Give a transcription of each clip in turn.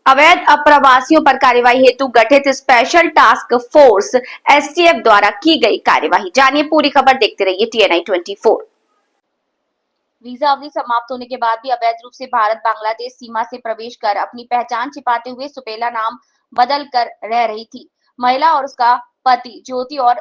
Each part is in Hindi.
अवैध अप्रवासियों पर कार्रवाई हेतु गठित स्पेशल टास्क फोर्स एसटीएफ द्वारा की गई कार्यवाही। जानिए पूरी खबर, देखते रहिए TNI 24। वीजा अवधि समाप्त होने के बाद भी अवैध रूप से भारत बांग्लादेश सीमा से प्रवेश कर अपनी पहचान छिपाते हुए सुपेला नाम बदल कर रह रही थी महिला और उसका पति ज्योति और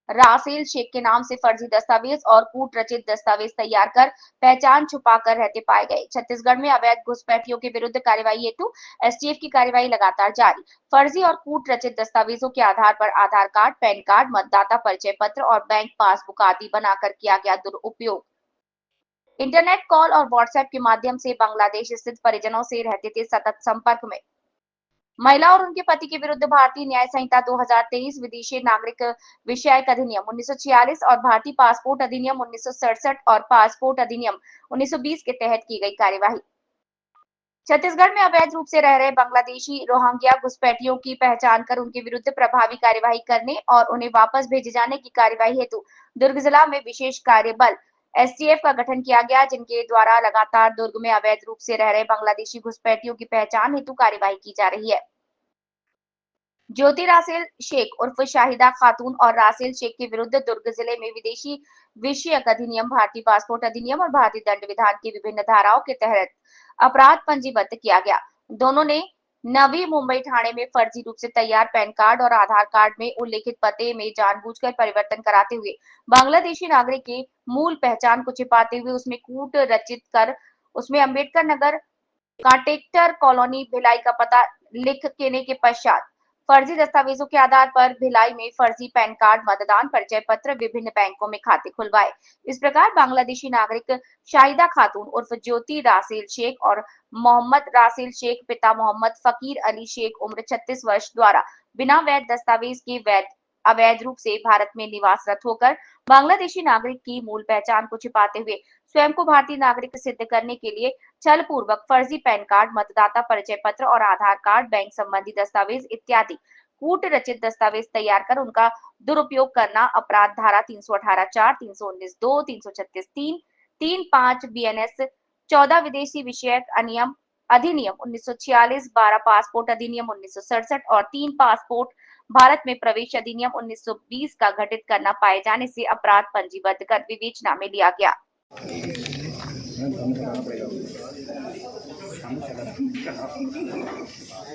रासेल शेख के नाम से फर्जी दस्तावेज और कूट रचित दस्तावेज तैयार कर पहचान छुपाकर रहते पाए गए। छत्तीसगढ़ में अवैध घुसपैठियों के विरुद्ध कार्रवाई हेतु एसटीएफ की कार्रवाई लगातार जारी। फर्जी और कूट रचित दस्तावेजों के आधार पर आधार कार्ड, पैन कार्ड, मतदाता परिचय पत्र और बैंक पासबुक आदि बनाकर किया गया दुरुपयोग। इंटरनेट कॉल और व्हाट्सएप के माध्यम से बांग्लादेश स्थित परिजनों से रहते थे सतत संपर्क में। महिला और उनके पति के विरुद्ध भारतीय न्याय संहिता 2023, विदेशी नागरिक विषयक अधिनियम 1946 और भारतीय पासपोर्ट अधिनियम 1967 और पासपोर्ट अधिनियम 1920 के तहत की गई कार्यवाही। छत्तीसगढ़ में अवैध रूप से रह रहे बांग्लादेशी रोहिंग्या घुसपैठियों की पहचान कर उनके विरुद्ध प्रभावी कार्यवाही करने और उन्हें वापस भेजे जाने की कार्यवाही हेतु दुर्ग जिला में विशेष कार्य बल एसटीएफ का गठन किया गया, जिनके द्वारा लगातार दुर्ग में अवैध रूप से रह रहे बांग्लादेशी घुसपैठियों की पहचान हेतु कार्यवाही की जा रही है। ज्योति रासेल शेख उर्फ शाहिदा खातून और रासेल शेख के विरुद्ध दुर्ग जिले में विदेशी विषयक अधिनियम, भारतीय पासपोर्ट अधिनियम और भारतीय दंड विधान की विभिन्न धाराओं के तहत अपराध पंजीबद्ध किया गया। दोनों ने नवी मुंबई थाने में फर्जी रूप से तैयार पैन कार्ड और आधार कार्ड में उल्लेखित पते में जानबूझकर परिवर्तन कराते हुए बांग्लादेशी नागरिक के मूल पहचान को छिपाते हुए उसमें कूट रचित कर उसमें अम्बेडकर नगर कांटेक्टर कॉलोनी भिलाई का पता लिख देने के पश्चात फर्जी दस्तावेजों के आधार पर भिलाई में फर्जी पैन कार्ड, मतदान परिचय पत्र, विभिन्न बैंकों में खाते खुलवाए। इस प्रकार बांग्लादेशी नागरिक शाहिदा खातून उर्फ ज्योति रासेल शेख और मोहम्मद रासेल शेख पिता मोहम्मद फकीर अली शेख उम्र 36 वर्ष द्वारा बिना वैध दस्तावेज के अवैध रूप से भारत में निवासरत होकर बांग्लादेशी नागरिक की मूल पहचान को छिपाते हुए स्वयं को भारतीय नागरिक सिद्ध करने के लिए छल पूर्वक फर्जी पैन कार्ड, मतदाता परिचय पत्र और आधार कार्ड, बैंक संबंधी दस्तावेज इत्यादि कूट रचित दस्तावेज तैयार कर उनका दुरुपयोग करना अपराध धारा 318(4), 319(2), 336(3), 35 बीएनएस, 14 विदेशी विषयक अधिनियम 1946, 12 पासपोर्ट अधिनियम 1967 और 3 पासपोर्ट भारत में प्रवेश अधिनियम 1920 का घटित करना पाए जाने से अपराध पंजीबद्ध कर विवेचना में लिया गया।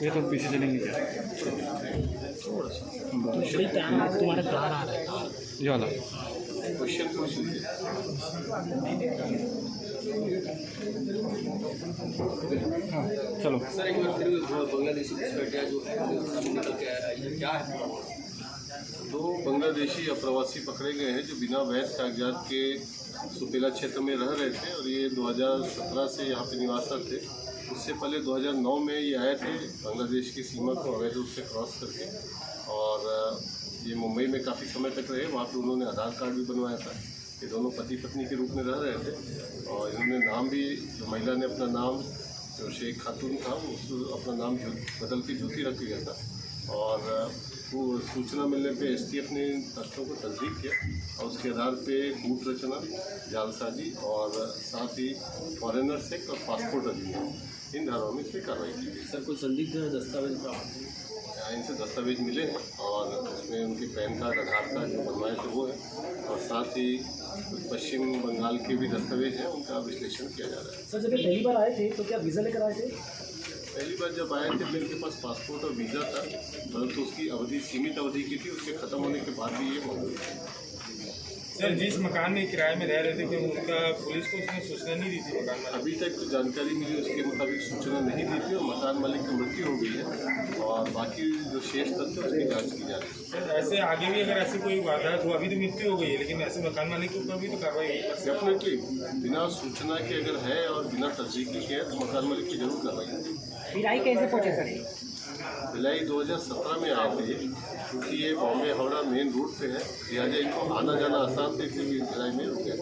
ये तो पीछे चलेंगे क्या? तुम्हारा कार आ रहा है ये वाला चलो सर, एक बार बांग्लादेशी घुसपैठिया जो है क्या है? दो बांग्लादेशी अप्रवासी पकड़े गए हैं जो बिना वैध कागजात के सुपेला क्षेत्र में रह रहे थे और ये 2017 से यहाँ पे निवासरत थे। उससे पहले 2009 में ये आए थे बांग्लादेश की सीमा को अवैध रूप से क्रॉस करके और ये मुंबई में काफ़ी समय तक रहे। वहाँ पे उन्होंने आधार कार्ड भी बनवाया था। ये दोनों पति पत्नी के रूप में रह रहे थे और इन्होंने नाम भी, जो महिला ने अपना नाम जो शेख खातून था उस अपना नाम बदल के ज्योति रख लिया था और वो सूचना मिलने पे एसटीएफ ने तथ्यों को तस्दीक किया और उसके आधार पे कूट रचना, जालसाजी और साथ ही फॉरेनर सेक्ट और पासपोर्ट अधिनियम, इन धाराओं में इसमें कार्रवाई की गई। सर, कोई संदिग्ध दस्तावेज प्राप्त? इनसे दस्तावेज मिले हैं और उसमें उनके पैन कार्ड, आधार कार्ड जो बनवाए थे वो है और साथ ही पश्चिम बंगाल के भी दस्तावेज हैं, उनका विश्लेषण किया जा रहा है। सर, जब पहली बार आए थे तो क्या वीज़ा लेकर आए थे? पहली बार जब आए थे तो इनके पास पासपोर्ट और वीज़ा था, परंतु उसकी अवधि सीमित अवधि की थी। उसके ख़त्म होने के बाद भी ये मौजूद है। सर, जिस मकान में किराए में रह रहे थे कि उनका पुलिस को उसने सूचना नहीं दी थी मकान मालिक? अभी तक जो जानकारी मिली उसके मुताबिक सूचना नहीं दी थी और मकान मालिक की मृत्यु हो गई है और बाकी जो शेष तथ्य है उसकी जाँच की जा रही है। सर, ऐसे आगे भी अगर ऐसी कोई वारदात हो, अभी तो मृत्यु हो गई है, लेकिन ऐसे मकान मालिक के ऊपर भी तो कार्रवाई होगी। डेफिनेटली बिना सूचना के अगर है और बिना तस्दीकी के है तो मकान मालिक की जरूर कार्रवाई होगी। भिलाई कैसे पहुँचे सर? भिलाई 2017 में आए थे, क्योंकि ये बॉम्बे हावड़ा मेन रूट पे है, लिहाजा इनको आना जाना आसान थे, इसलिए भिलाई में रुक गए।